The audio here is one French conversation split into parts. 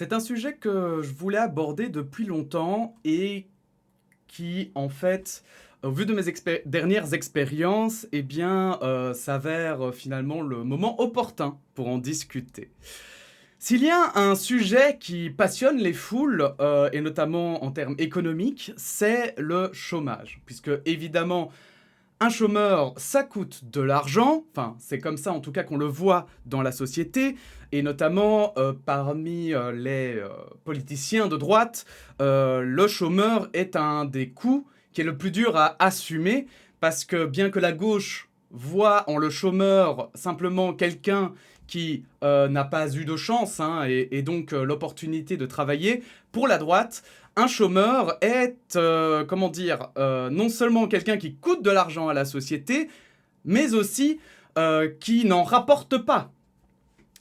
C'est un sujet que je voulais aborder depuis longtemps et qui, en fait, au vu de mes dernières expériences, eh bien, s'avère finalement le moment opportun pour en discuter. S'il y a un sujet qui passionne les foules, et notamment en termes économiques, c'est le chômage. Puisque, évidemment, un chômeur, ça coûte de l'argent, enfin c'est comme ça en tout cas qu'on le voit dans la société, et notamment parmi les politiciens de droite, le chômeur est un des coûts qui est le plus dur à assumer, parce que bien que la gauche voit en le chômeur simplement quelqu'un qui n'a pas eu de chance, hein, et donc l'opportunité de travailler, pour la droite, un chômeur est, comment dire, non seulement quelqu'un qui coûte de l'argent à la société, mais aussi qui n'en rapporte pas.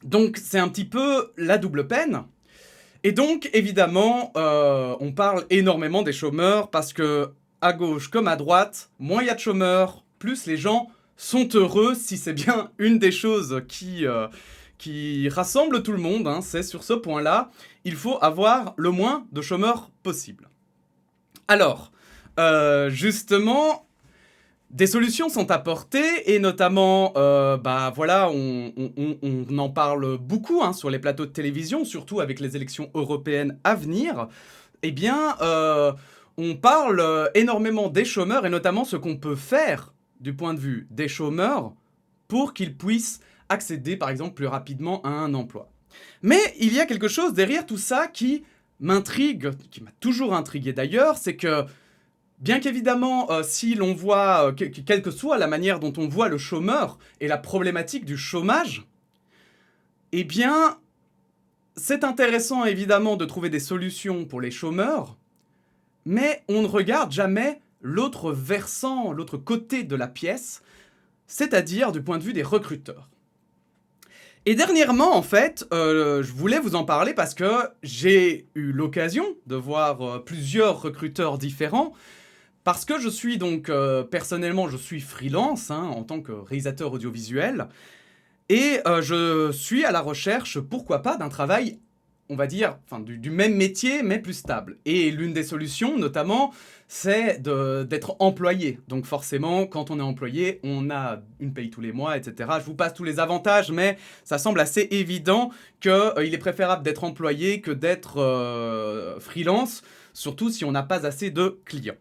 Donc c'est un petit peu la double peine. Et donc évidemment, on parle énormément des chômeurs parce que à gauche comme à droite, moins il y a de chômeurs, plus les gens sont heureux, si c'est bien une des choses qui rassemble tout le monde, hein, c'est sur ce point-là, il faut avoir le moins de chômeurs possible. Alors, justement, des solutions sont apportées et notamment, voilà, on en parle beaucoup hein, sur les plateaux de télévision, surtout avec les élections européennes à venir. Eh bien, on parle énormément des chômeurs et notamment ce qu'on peut faire du point de vue des chômeurs pour qu'ils puissent accéder, par exemple, plus rapidement à un emploi. Mais il y a quelque chose derrière tout ça qui m'intrigue, qui m'a toujours intrigué d'ailleurs, c'est que bien qu'évidemment, si l'on voit, quelle que soit la manière dont on voit le chômeur et la problématique du chômage, eh bien, c'est intéressant évidemment de trouver des solutions pour les chômeurs, mais on ne regarde jamais l'autre versant, l'autre côté de la pièce, c'est-à-dire du point de vue des recruteurs. Et dernièrement, en fait, je voulais vous en parler parce que j'ai eu l'occasion de voir plusieurs recruteurs différents. Parce que je suis donc, personnellement, je suis freelance hein, en tant que réalisateur audiovisuel. Et je suis à la recherche, pourquoi pas, d'un travail, on va dire, enfin, du même métier, mais plus stable. Et l'une des solutions, notamment, c'est d'être employé. Donc forcément, quand on est employé, on a une paye tous les mois, etc. Je vous passe tous les avantages, mais ça semble assez évident qu'il est préférable d'être employé que d'être freelance, surtout si on n'a pas assez de clients.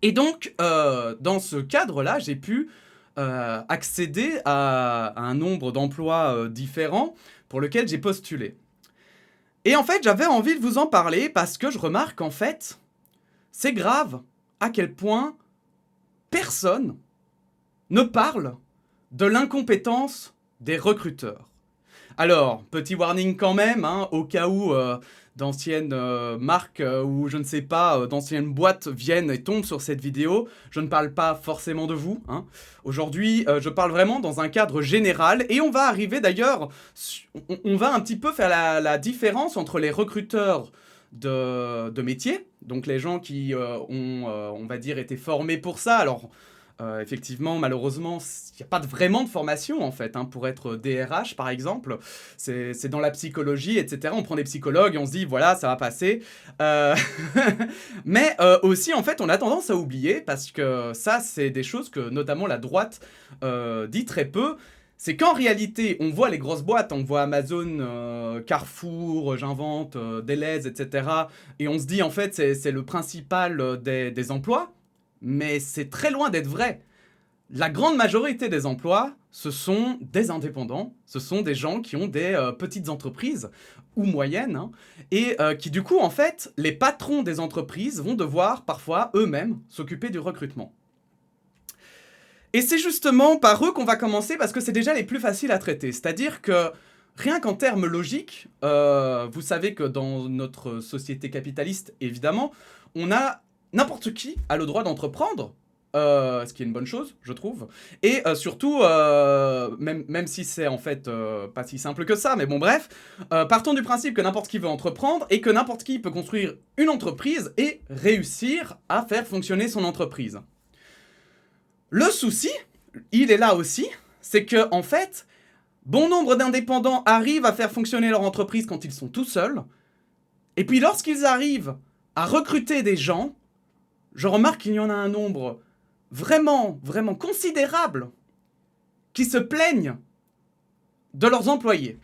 Et donc, dans ce cadre-là, j'ai pu accéder à un nombre d'emplois différents pour lequel j'ai postulé. Et en fait, j'avais envie de vous en parler parce que je remarque qu'en fait, c'est grave à quel point personne ne parle de l'incompétence des recruteurs. Alors, petit warning quand même, hein, au cas où d'anciennes marques ou je ne sais pas, d'anciennes boîtes viennent et tombent sur cette vidéo, je ne parle pas forcément de vous. Hein. Aujourd'hui, je parle vraiment dans un cadre général et on va arriver d'ailleurs, on va un petit peu faire la différence entre les recruteurs de métier, donc les gens qui ont, on va dire, été formés pour ça. Alors, effectivement, malheureusement, il n'y a pas vraiment de formation, en fait, hein, pour être DRH, par exemple. C'est dans la psychologie, etc. On prend des psychologues et on se dit, voilà, ça va passer. Mais aussi, en fait, on a tendance à oublier, parce que ça, c'est des choses que, notamment, la droite dit très peu. C'est qu'en réalité, on voit les grosses boîtes, on voit Amazon, Carrefour, j'invente, Deleuze, etc. Et on se dit, en fait, c'est le principal des emplois. Mais c'est très loin d'être vrai. La grande majorité des emplois, ce sont des indépendants, ce sont des gens qui ont des petites entreprises ou moyennes, hein, et qui du coup, en fait, les patrons des entreprises vont devoir parfois eux-mêmes s'occuper du recrutement. Et c'est justement par eux qu'on va commencer parce que c'est déjà les plus faciles à traiter. C'est-à-dire que rien qu'en termes logiques, vous savez que dans notre société capitaliste, évidemment, on a n'importe qui a le droit d'entreprendre, ce qui est une bonne chose, je trouve. Et surtout, même si c'est en fait pas si simple que ça, mais bon bref, partons du principe que n'importe qui veut entreprendre et que n'importe qui peut construire une entreprise et réussir à faire fonctionner son entreprise. Le souci, il est là aussi, c'est que en fait, bon nombre d'indépendants arrivent à faire fonctionner leur entreprise quand ils sont tout seuls. Et puis lorsqu'ils arrivent à recruter des gens, je remarque qu'il y en a un nombre vraiment, vraiment considérable qui se plaignent de leurs employés.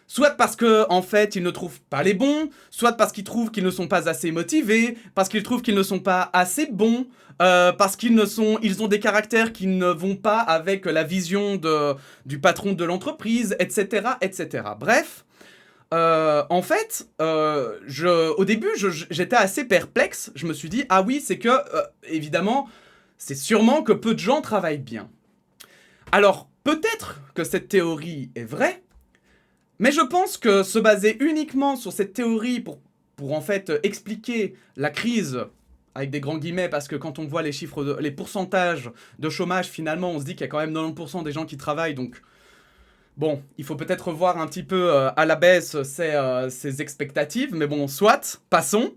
Soit parce que en fait, ils ne trouvent pas les bons, soit parce qu'ils trouvent qu'ils ne sont pas assez motivés, parce qu'ils trouvent qu'ils ne sont pas assez bons, parce ils ont des caractères qui ne vont pas avec la vision du patron de l'entreprise, etc., etc. Bref, en fait, au début, j'étais assez perplexe. Je me suis dit, ah oui, c'est que, évidemment, c'est sûrement que peu de gens travaillent bien. Alors, peut-être que cette théorie est vraie, mais je pense que se baser uniquement sur cette théorie pour en fait expliquer la crise, avec des grands guillemets, parce que quand on voit les chiffres, les pourcentages de chômage, finalement, on se dit qu'il y a quand même 90% des gens qui travaillent, donc bon, il faut peut-être revoir un petit peu à la baisse ces expectatives, mais bon, soit, passons.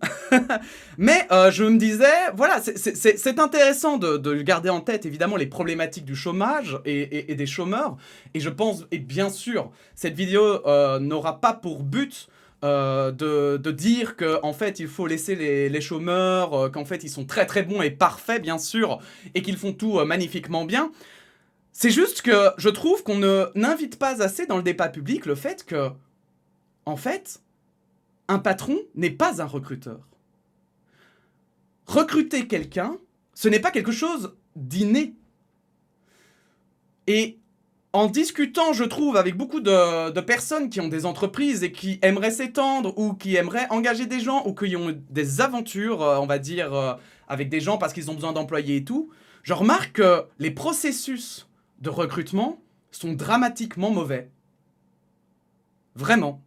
Mais je me disais, voilà, c'est intéressant de garder en tête, évidemment, les problématiques du chômage et des chômeurs. Et je pense, et bien sûr, cette vidéo n'aura pas pour but de dire qu'en fait, il faut laisser les chômeurs, qu'en fait, ils sont très très bons et parfaits, bien sûr, et qu'ils font tout magnifiquement bien. C'est juste que je trouve qu'on n'invite pas assez dans le débat public le fait que, en fait, un patron n'est pas un recruteur. Recruter quelqu'un, ce n'est pas quelque chose d'inné. Et en discutant, je trouve, avec beaucoup de personnes qui ont des entreprises et qui aimeraient s'étendre ou qui aimeraient engager des gens ou qui ont des aventures, on va dire, avec des gens parce qu'ils ont besoin d'employés et tout, je remarque que les processus de recrutement sont dramatiquement mauvais. Vraiment.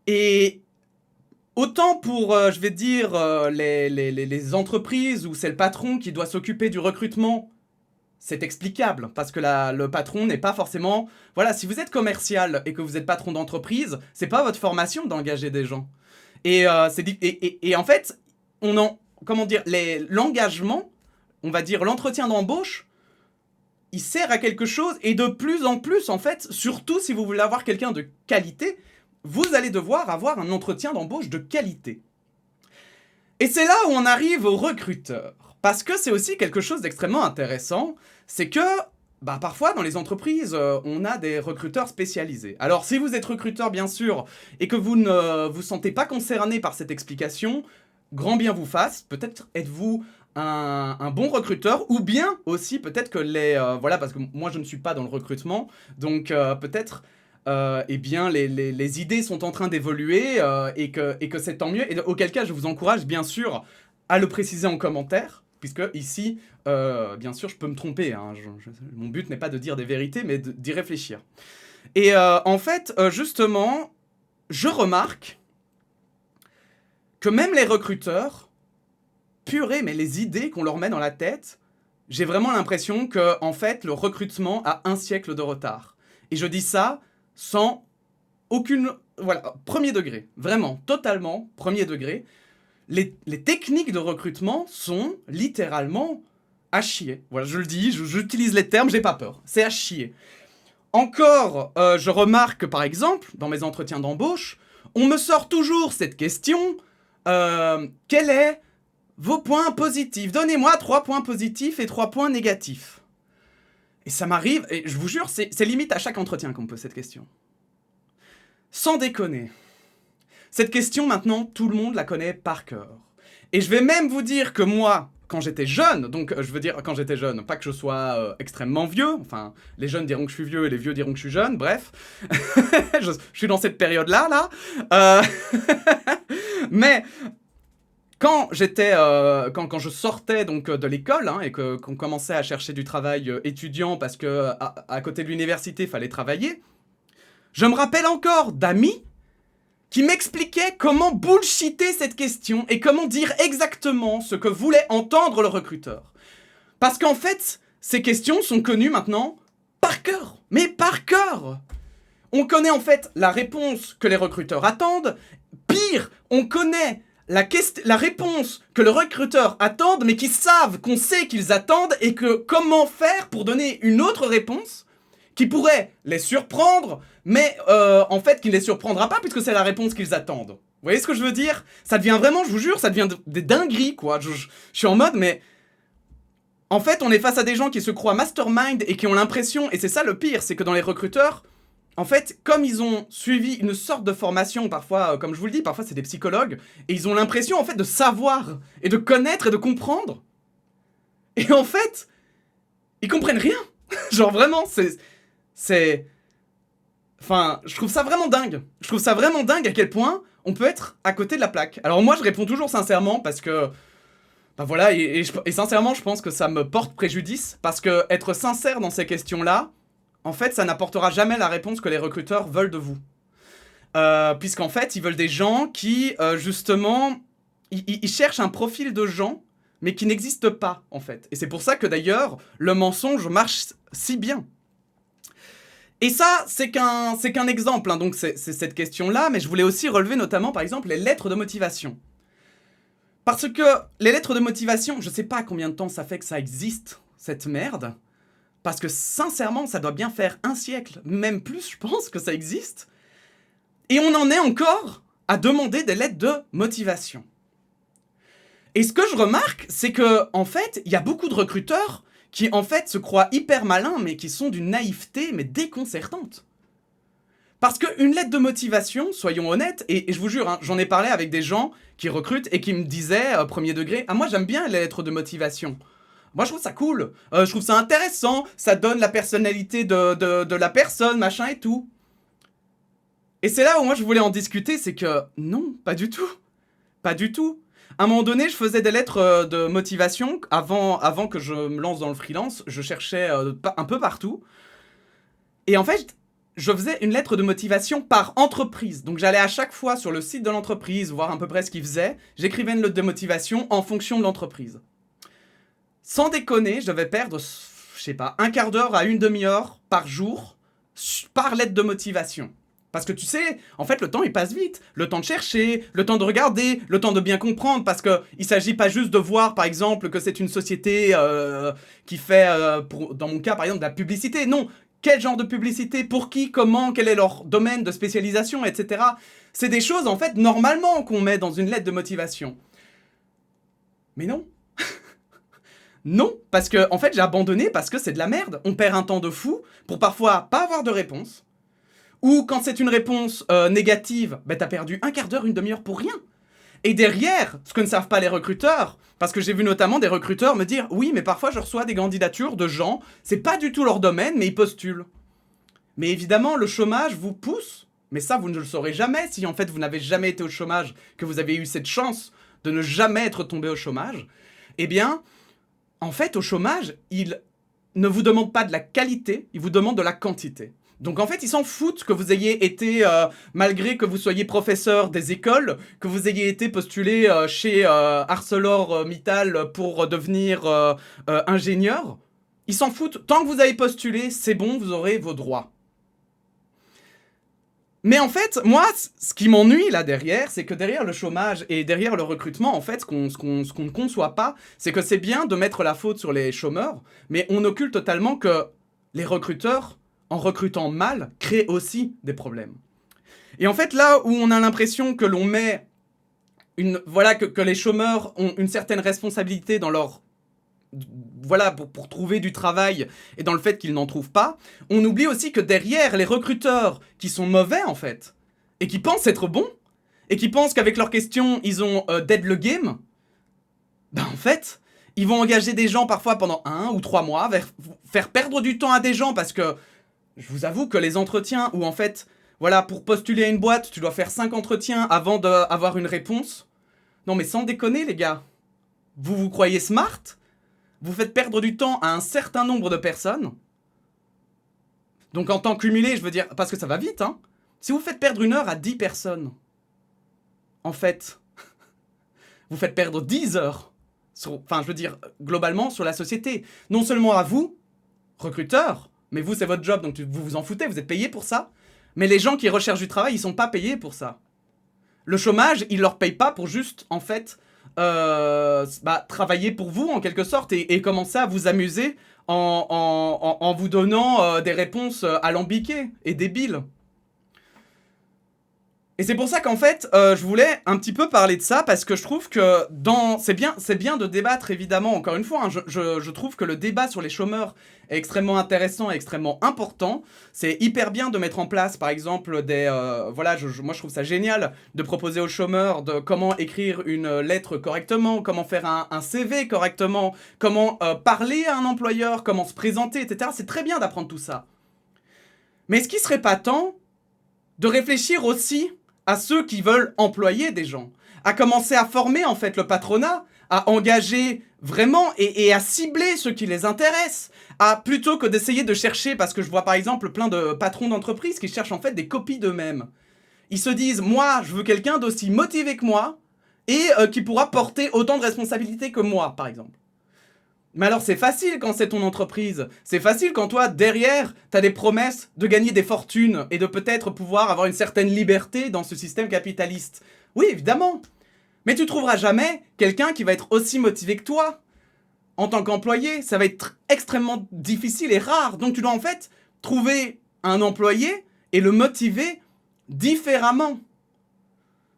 Et autant pour, je vais dire, les entreprises où c'est le patron qui doit s'occuper du recrutement, c'est explicable, parce que le patron n'est pas forcément... Voilà, si vous êtes commercial et que vous êtes patron d'entreprise, c'est pas votre formation d'engager des gens. Et en fait, comment dire, l'engagement, on va dire l'entretien d'embauche, il sert à quelque chose, et de plus en plus, en fait, surtout si vous voulez avoir quelqu'un de qualité, vous allez devoir avoir un entretien d'embauche de qualité. Et c'est là où on arrive aux recruteurs. Parce que c'est aussi quelque chose d'extrêmement intéressant, c'est que, parfois, dans les entreprises, on a des recruteurs spécialisés. Alors, si vous êtes recruteur, bien sûr, et que vous ne vous sentez pas concerné par cette explication, grand bien vous fasse, peut-être êtes-vous un bon recruteur, ou bien aussi peut-être que voilà, parce que moi je ne suis pas dans le recrutement, donc peut-être eh bien les idées sont en train d'évoluer et que c'est tant mieux, et auquel cas je vous encourage bien sûr à le préciser en commentaire, puisque ici, bien sûr, je peux me tromper, hein, mon but n'est pas de dire des vérités, mais d'y réfléchir. Et en fait, justement, je remarque que même les recruteurs, purée, mais les idées qu'on leur met dans la tête, j'ai vraiment l'impression que, en fait, le recrutement a un siècle de retard. Et je dis ça sans aucune... Voilà, premier degré. Vraiment, totalement premier degré. Les techniques de recrutement sont littéralement à chier. Voilà, je le dis, j'utilise les termes, j'ai pas peur. C'est à chier. Encore, je remarque que, par exemple, dans mes entretiens d'embauche, on me sort toujours cette question, quel est vos points positifs? Donnez-moi 3 points positifs et 3 points négatifs. Et ça m'arrive, et je vous jure, c'est limite à chaque entretien qu'on me pose cette question. Sans déconner. Cette question, maintenant, tout le monde la connaît par cœur. Et je vais même vous dire que moi, quand j'étais jeune, donc je veux dire quand j'étais jeune, pas que je sois extrêmement vieux, enfin, les jeunes diront que je suis vieux et les vieux diront que je suis jeune, bref. je suis dans cette période-là, là. Mais... Quand je sortais donc de l'école, hein, et qu'on commençait à chercher du travail étudiant parce que à côté de l'université, il fallait travailler, je me rappelle encore d'amis qui m'expliquaient comment bullshiter cette question et comment dire exactement ce que voulait entendre le recruteur. Parce qu'en fait, ces questions sont connues maintenant par cœur, mais par cœur. On connaît en fait la réponse que les recruteurs attendent. Pire, on connaît la réponse que le recruteur attend, mais qu'on sait qu'ils attendent, et que comment faire pour donner une autre réponse qui pourrait les surprendre, mais en fait qui ne les surprendra pas puisque c'est la réponse qu'ils attendent. Vous voyez ce que je veux dire? Ça devient vraiment, je vous jure, ça devient des dingueries, quoi. Je suis en mode, mais... En fait, on est face à des gens qui se croient mastermind et qui ont l'impression, et c'est ça le pire, c'est que dans les recruteurs, en fait, comme ils ont suivi une sorte de formation, parfois, comme je vous le dis, parfois c'est des psychologues, et ils ont l'impression, en fait, de savoir, et de connaître, et de comprendre. Et en fait, ils comprennent rien. Genre vraiment, c'est... Enfin, je trouve ça vraiment dingue. Je trouve ça vraiment dingue à quel point on peut être à côté de la plaque. Alors moi, je réponds toujours sincèrement parce que... Ben voilà, et sincèrement, je pense que ça me porte préjudice. Parce que être sincère dans ces questions-là, en fait, ça n'apportera jamais la réponse que les recruteurs veulent de vous. Puisqu'en fait, ils veulent des gens qui, justement... Ils cherchent un profil de gens, mais qui n'existe pas, en fait. Et c'est pour ça que, d'ailleurs, le mensonge marche si bien. Et ça, c'est qu'un exemple, hein, donc c'est cette question-là, mais je voulais aussi relever notamment, par exemple, les lettres de motivation. Parce que les lettres de motivation, je sais pas combien de temps ça fait que ça existe, cette merde, parce que sincèrement, ça doit bien faire un siècle, même plus, je pense, que ça existe, et on en est encore à demander des lettres de motivation. Et ce que je remarque, c'est que, en fait, il y a beaucoup de recruteurs qui, en fait, se croient hyper malins, mais qui sont d'une naïveté, mais déconcertante. Parce qu'une lettre de motivation, soyons honnêtes, et je vous jure, hein, j'en ai parlé avec des gens qui recrutent et qui me disaient, premier degré, « Ah, moi, j'aime bien les lettres de motivation. Moi, je trouve ça cool. Je trouve ça intéressant. Ça donne la personnalité de la personne, machin et tout. » Et c'est là où moi, je voulais en discuter, c'est que non, pas du tout. Pas du tout. À un moment donné, je faisais des lettres de motivation. Avant que je me lance dans le freelance, je cherchais un peu partout. Et en fait, je faisais une lettre de motivation par entreprise. Donc j'allais à chaque fois sur le site de l'entreprise, voir à peu près ce qu'ils faisaient. J'écrivais une lettre de motivation en fonction de l'entreprise. Sans déconner, je devais perdre, je sais pas, un quart d'heure à une demi-heure par jour par lettre de motivation. Parce que tu sais, en fait, le temps, il passe vite. Le temps de chercher, le temps de regarder, le temps de bien comprendre. Parce qu'il ne s'agit pas juste de voir, par exemple, que c'est une société qui fait, dans mon cas, par exemple, de la publicité. Non, quel genre de publicité, pour qui, comment, quel est leur domaine de spécialisation, etc. C'est des choses, en fait, normalement, qu'on met dans une lettre de motivation. Mais non. Non, parce que, en fait, j'ai abandonné parce que c'est de la merde. On perd un temps de fou pour parfois pas avoir de réponse. Ou quand c'est une réponse négative, ben t'as perdu un quart d'heure, une demi-heure pour rien. Et derrière, ce que ne savent pas les recruteurs, parce que j'ai vu notamment des recruteurs me dire « Oui, mais parfois je reçois des candidatures de gens, c'est pas du tout leur domaine, mais ils postulent. » Mais évidemment, le chômage vous pousse, mais ça vous ne le saurez jamais si en fait vous n'avez jamais été au chômage, que vous avez eu cette chance de ne jamais être tombé au chômage. Eh bien, en fait, au chômage, ils ne vous demandent pas de la qualité, ils vous demandent de la quantité. Donc en fait, ils s'en foutent que vous ayez été, malgré que vous soyez professeur des écoles, que vous ayez été postulé chez ArcelorMittal pour devenir ingénieur. Ils s'en foutent. Tant que vous avez postulé, c'est bon, vous aurez vos droits. Mais en fait, moi, ce qui m'ennuie là derrière, c'est que derrière le chômage et derrière le recrutement, en fait, ce qu'on ne conçoit pas, c'est que c'est bien de mettre la faute sur les chômeurs, mais on occulte totalement que les recruteurs, en recrutant mal, créent aussi des problèmes. Et en fait, là où on a l'impression que l'on met voilà, que les chômeurs ont une certaine responsabilité dans leur... Voilà, pour trouver du travail et dans le fait qu'ils n'en trouvent pas, on oublie aussi que derrière les recruteurs qui sont mauvais, en fait, et qui pensent être bons, et qui pensent qu'avec leurs questions, ils ont dead le game, ben en fait... Ils vont engager des gens parfois pendant 1 ou 3 mois, faire perdre du temps à des gens parce que je vous avoue que les entretiens où en fait, voilà, pour postuler à une boîte, tu dois faire 5 entretiens avant d'avoir une réponse. Non mais sans déconner les gars, vous vous croyez smart? Vous faites perdre du temps à un certain nombre de personnes. Donc en temps cumulé, je veux dire, parce que ça va vite, hein. Si vous faites perdre 1 heure à 10 personnes, en fait, vous faites perdre 10 heures. Enfin, je veux dire, globalement, sur la société. Non seulement à vous, recruteurs, mais vous, c'est votre job, donc vous vous en foutez, vous êtes payé pour ça. Mais les gens qui recherchent du travail, ils sont pas payés pour ça. Le chômage, ils leur payent pas pour juste, en fait, travailler pour vous, en quelque sorte, et commencer à vous amuser en vous donnant des réponses alambiquées et débiles. Et c'est pour ça qu'en fait, je voulais un petit peu parler de ça, parce que je trouve que c'est bien de débattre, évidemment, encore une fois, hein, je trouve que le débat sur les chômeurs est extrêmement intéressant et extrêmement important. C'est hyper bien de mettre en place, par exemple, voilà, moi je trouve ça génial de proposer aux chômeurs de comment écrire une lettre correctement, comment faire un CV correctement, comment parler à un employeur, comment se présenter, etc. C'est très bien d'apprendre tout ça. Mais est-ce qu'il serait pas temps de réfléchir aussi à ceux qui veulent employer des gens, à commencer à former en fait le patronat, à engager vraiment et à cibler ceux qui les intéressent, plutôt que d'essayer de chercher, parce que je vois par exemple plein de patrons d'entreprises qui cherchent en fait des copies d'eux-mêmes. Ils se disent, moi je veux quelqu'un d'aussi motivé que moi et qui pourra porter autant de responsabilités que moi, par exemple. Mais alors c'est facile quand c'est ton entreprise. C'est facile quand toi, derrière, t'as des promesses de gagner des fortunes et de peut-être pouvoir avoir une certaine liberté dans ce système capitaliste. Oui, évidemment. Mais tu trouveras jamais quelqu'un qui va être aussi motivé que toi. En tant qu'employé, ça va être extrêmement difficile et rare. Donc tu dois en fait trouver un employé et le motiver différemment.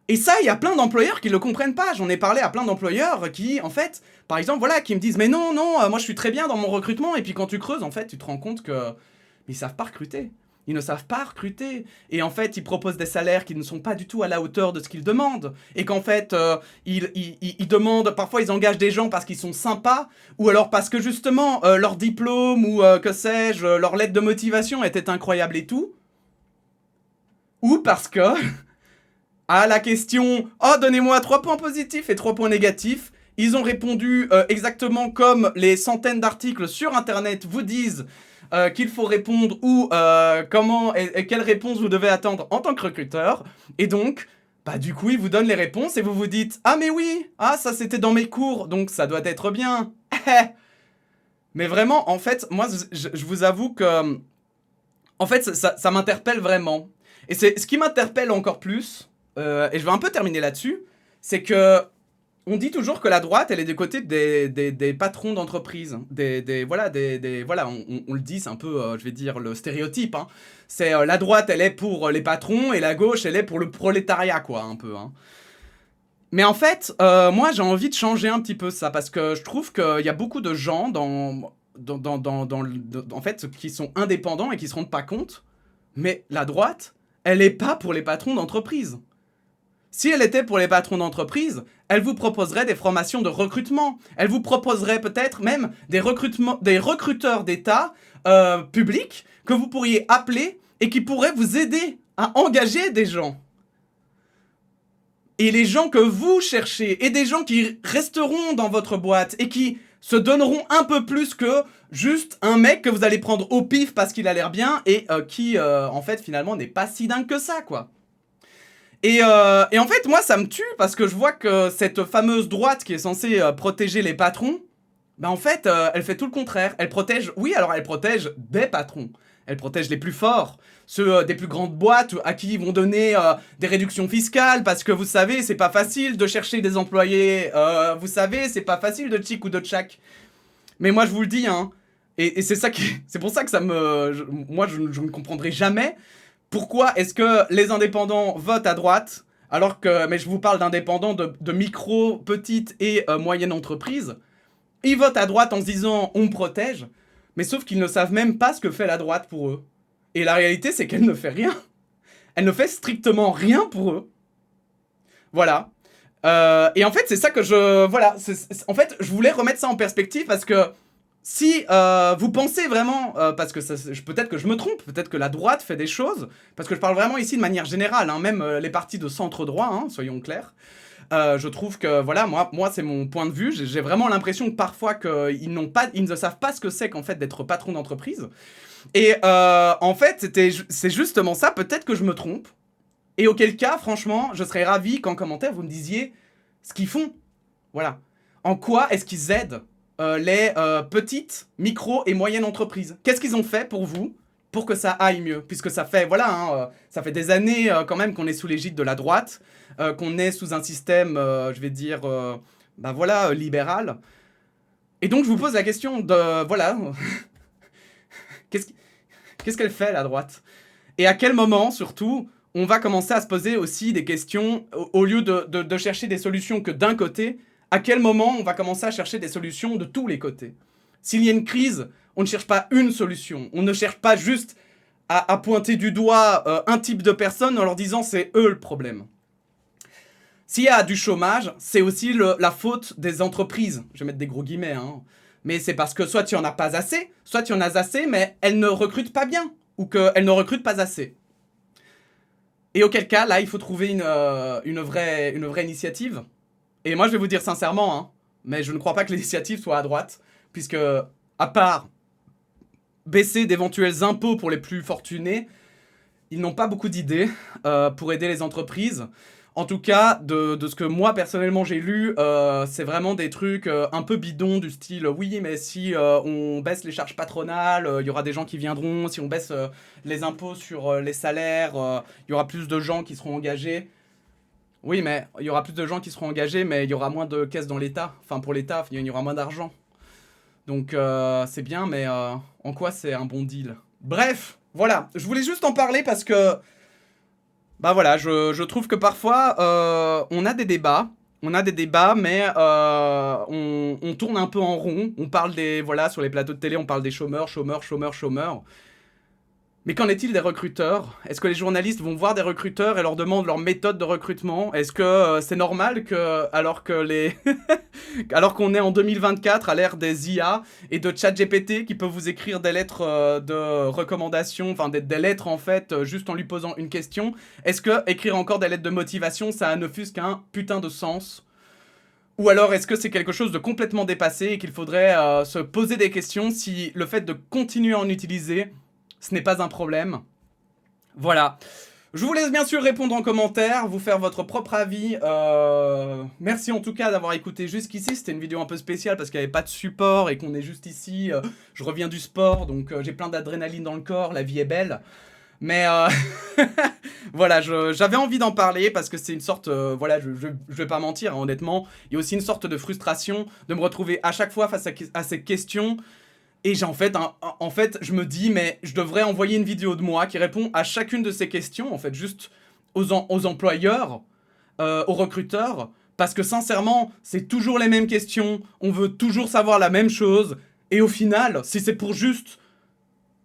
Et ça, il y a plein d'employeurs qui le comprennent pas. J'en ai parlé à plein d'employeurs qui, en fait, par exemple, voilà, qui me disent « Mais non, moi je suis très bien dans mon recrutement. » Et puis quand tu creuses, en fait, tu te rends compte que ils savent pas recruter. Ils ne savent pas recruter. Et en fait, ils proposent des salaires qui ne sont pas du tout à la hauteur de ce qu'ils demandent. Et qu'en fait, ils demandent, parfois ils engagent des gens parce qu'ils sont sympas, ou alors parce que justement, leur diplôme, ou que sais-je, leur lettre de motivation était incroyable et tout. Ou parce que... à la question « Oh, donnez-moi 3 points positifs et 3 points négatifs », ils ont répondu exactement comme les centaines d'articles sur Internet vous disent qu'il faut répondre, ou comment et quelle réponse vous devez attendre en tant que recruteur. Et donc, bah du coup, ils vous donnent les réponses et vous vous dites « Ah mais oui, ah ça c'était dans mes cours, donc ça doit être bien. » Mais vraiment, en fait, moi, je vous avoue que... En fait, ça m'interpelle vraiment. Et c'est ce qui m'interpelle encore plus... et je vais un peu terminer là-dessus, c'est que on dit toujours que la droite, elle est du côté des patrons d'entreprise, voilà, on le dit, c'est un peu, je vais dire, le stéréotype, hein. C'est la droite, elle est pour les patrons, et la gauche, elle est pour le prolétariat, quoi, un peu, hein. Mais en fait, moi, j'ai envie de changer un petit peu ça, parce que je trouve qu'il y a beaucoup de gens en fait, qui sont indépendants et qui se rendent pas compte, mais la droite, elle est pas pour les patrons d'entreprise. Si elle était pour les patrons d'entreprise, elle vous proposerait des formations de recrutement. Elle vous proposerait peut-être même des recruteurs d'État publics que vous pourriez appeler et qui pourraient vous aider à engager des gens. Et les gens que vous cherchez, et des gens qui resteront dans votre boîte et qui se donneront un peu plus que juste un mec que vous allez prendre au pif parce qu'il a l'air bien et qui, en fait, finalement, n'est pas si dingue que ça, quoi. Et en fait, moi, ça me tue parce que je vois que cette fameuse droite qui est censée protéger les patrons, bah en fait, elle fait tout le contraire. Elle protège, oui, alors elle protège des patrons. Elle protège les plus forts, ceux des plus grandes boîtes à qui ils vont donner des réductions fiscales parce que vous savez, c'est pas facile de chercher des employés. Vous savez, c'est pas facile de tchic ou de tchac. Mais moi, je vous le dis, hein, et c'est ça c'est pour ça que moi, je ne comprendrai jamais. Pourquoi est-ce que les indépendants votent à droite alors que, mais je vous parle d'indépendants de micro, petites et moyennes entreprises. Ils votent à droite en se disant on me protège, mais sauf qu'ils ne savent même pas ce que fait la droite pour eux. Et la réalité, c'est qu'elle ne fait rien. Elle ne fait strictement rien pour eux. Voilà. Et en fait, c'est ça que voilà. En fait, je voulais remettre ça en perspective parce que si vous pensez vraiment, parce que peut-être que je me trompe, peut-être que la droite fait des choses, parce que je parle vraiment ici de manière générale, hein, même les partis de centre droit, hein, soyons clairs, je trouve que, voilà, moi c'est mon point de vue, j'ai vraiment l'impression que parfois qu'ils ne savent pas ce que c'est qu'en fait d'être patron d'entreprise. Et en fait, c'est justement ça, peut-être que je me trompe, et auquel cas, franchement, je serais ravi qu'en commentaire vous me disiez ce qu'ils font. Voilà. En quoi est-ce qu'ils aident les petites, micro et moyennes entreprises. Qu'est-ce qu'ils ont fait pour vous pour que ça aille mieux? Puisque ça fait, voilà, hein, ça fait des années quand même qu'on est sous l'égide de la droite, qu'on est sous un système, je vais dire, bah voilà, libéral. Et donc je vous pose la question de, voilà, qu'est-ce qu'elle fait la droite? Et à quel moment, surtout, on va commencer à se poser aussi des questions, au lieu de chercher des solutions que d'un côté, à quel moment on va commencer à chercher des solutions de tous les côtés? S'il y a une crise, on ne cherche pas une solution, on ne cherche pas juste à pointer du doigt un type de personne en leur disant c'est eux le problème. S'il y a du chômage, c'est aussi la faute des entreprises. Je vais mettre des gros guillemets, hein. Mais c'est parce que soit tu en as pas assez, soit tu en as assez, mais elles ne recrutent pas bien. Ou qu'elles ne recrutent pas assez. Et auquel cas, là, il faut trouver une vraie initiative. Et moi, je vais vous dire sincèrement, hein, mais je ne crois pas que l'initiative soit à droite. Puisque, à part baisser d'éventuels impôts pour les plus fortunés, ils n'ont pas beaucoup d'idées pour aider les entreprises. En tout cas, de ce que moi, personnellement, j'ai lu, c'est vraiment des trucs un peu bidons du style « Oui, mais si on baisse les charges patronales, il y aura des gens qui viendront. Si on baisse les impôts sur les salaires, il y aura plus de gens qui seront engagés. » Oui, mais il y aura plus de gens qui seront engagés, mais il y aura moins de caisses dans l'État. Enfin, pour l'État, il y aura moins d'argent. Donc, c'est bien, mais en quoi c'est un bon deal? Bref, voilà. Je voulais juste en parler parce que... Bah voilà, je trouve que parfois, on a des débats, mais on tourne un peu en rond. On parle des, voilà, sur les plateaux de télé, on parle des chômeurs. Mais qu'en est-il des recruteurs? Est-ce que les journalistes vont voir des recruteurs et leur demandent leur méthode de recrutement? Est-ce que c'est normal que, alors qu'on est en 2024 à l'ère des IA et de ChatGPT qui peuvent vous écrire des lettres de recommandation, enfin des lettres en fait, juste en lui posant une question, est-ce que écrire encore des lettres de motivation, ça n'offusque qu'un putain de sens? Ou alors est-ce que c'est quelque chose de complètement dépassé et qu'il faudrait se poser des questions si le fait de continuer à en utiliser, ce n'est pas un problème? Voilà. Je vous laisse bien sûr répondre en commentaire, vous faire votre propre avis. Merci en tout cas d'avoir écouté jusqu'ici. C'était une vidéo un peu spéciale parce qu'il n'y avait pas de support et qu'on est juste ici. Je reviens du sport, donc j'ai plein d'adrénaline dans le corps, la vie est belle. Mais voilà, j'avais envie d'en parler parce que c'est une sorte... voilà, je vais pas mentir, hein, honnêtement. Il y a aussi une sorte de frustration de me retrouver à chaque fois face à ces questions. Et en fait, je me dis, mais je devrais envoyer une vidéo de moi qui répond à chacune de ces questions, en fait, juste aux employeurs, aux recruteurs, parce que sincèrement, c'est toujours les mêmes questions, on veut toujours savoir la même chose, et au final, si c'est pour juste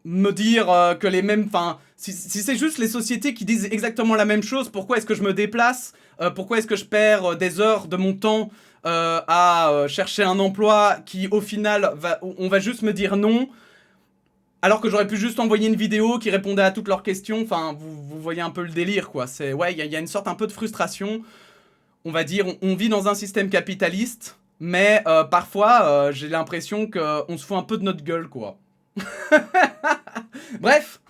me dire que les mêmes... Enfin, si c'est juste les sociétés qui disent exactement la même chose, pourquoi est-ce que je me déplace? Pourquoi est-ce que je perds des heures de mon temps à chercher un emploi qui, au final, on va juste me dire non, alors que j'aurais pu juste envoyer une vidéo qui répondait à toutes leurs questions. Enfin, vous voyez un peu le délire, quoi. Ouais, il y a une sorte un peu de frustration. On va dire, on vit dans un système capitaliste, mais parfois, j'ai l'impression qu'on se fout un peu de notre gueule, quoi. Bref,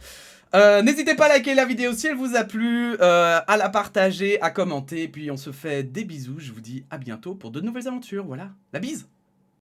n'hésitez pas à liker la vidéo si elle vous a plu, à la partager, à commenter, et puis on se fait des bisous, je vous dis à bientôt pour de nouvelles aventures, voilà, la bise!